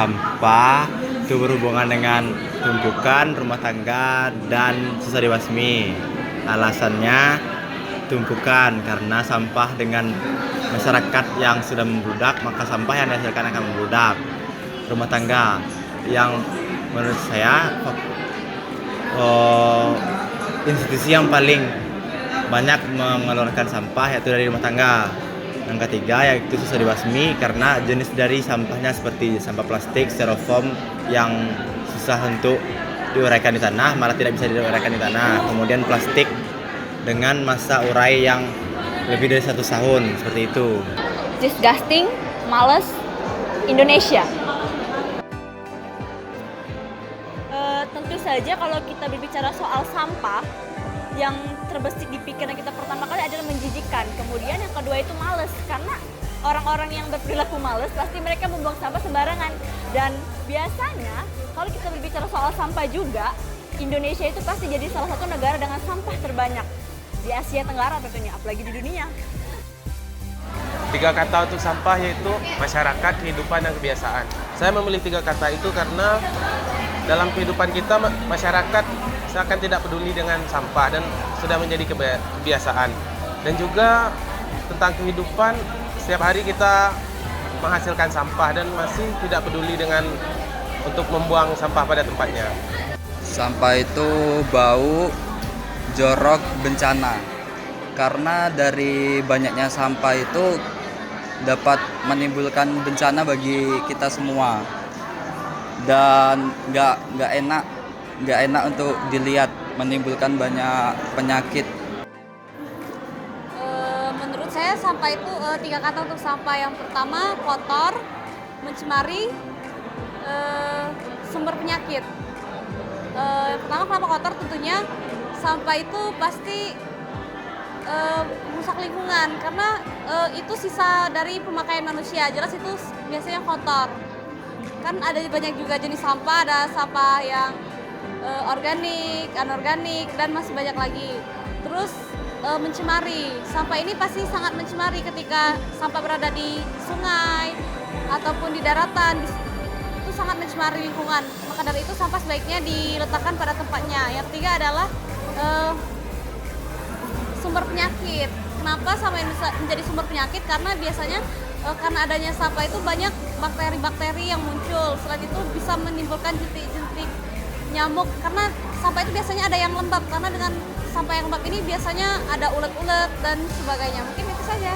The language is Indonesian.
sampah itu berhubungan dengan tumpukan rumah tangga dan susah dibasmi. Alasannya tumpukan karena sampah dengan masyarakat yang sudah membludak, maka sampah yang dihasilkan akan membludak. Rumah tangga yang menurut saya institusi yang paling banyak mengeluarkan sampah yaitu dari rumah tangga. Yang ketiga yaitu susah dibasmi karena jenis dari sampahnya seperti sampah plastik, styrofoam yang susah untuk diuraikan di tanah, malah tidak bisa diuraikan di tanah. Kemudian plastik dengan masa urai yang lebih dari 1 tahun, seperti itu. Disgusting, males, Indonesia. Tentu saja kalau kita berbicara soal sampah, yang terbesit di pikiran kita pertama kali adalah menjijikkan. Kemudian yang kedua itu males, karena orang-orang yang berperilaku males pasti mereka membuang sampah sembarangan. Dan biasanya kalau kita berbicara soal sampah juga, Indonesia itu pasti jadi salah satu negara dengan sampah terbanyak di Asia Tenggara tentunya, apalagi di dunia. 3 kata untuk sampah yaitu masyarakat, kehidupan, dan kebiasaan. Saya memilih 3 kata itu karena dalam kehidupan kita, masyarakat seakan tidak peduli dengan sampah dan sudah menjadi kebiasaan. Dan juga tentang kehidupan, setiap hari kita menghasilkan sampah dan masih tidak peduli dengan untuk membuang sampah pada tempatnya. Sampah itu bau, jorok, bencana. Karena dari banyaknya sampah itu dapat menimbulkan bencana bagi kita semua. Dan nggak enak untuk dilihat, menimbulkan banyak penyakit. Menurut saya sampah itu 3 kata untuk sampah. Yang pertama kotor, mencemari, sumber penyakit. Yang pertama kenapa kotor? Tentunya sampah itu pasti merusak lingkungan karena itu sisa dari pemakaian manusia. Jelas itu biasanya kotor. Kan ada banyak juga jenis sampah, ada sampah yang organik, anorganik, dan masih banyak lagi. Terus mencemari, sampah ini pasti sangat mencemari ketika sampah berada di sungai ataupun di daratan, itu sangat mencemari lingkungan. Maka dari itu sampah sebaiknya diletakkan pada tempatnya. Yang ketiga adalah sumber penyakit. Kenapa sampah ini menjadi sumber penyakit? Karena biasanya karena adanya sampah itu banyak bakteri-bakteri yang muncul. Selain itu bisa menimbulkan jentik-jentik nyamuk karena sampah itu biasanya ada yang lembab, karena dengan sampah yang lembab ini biasanya ada ulet-ulet dan sebagainya. Mungkin itu saja.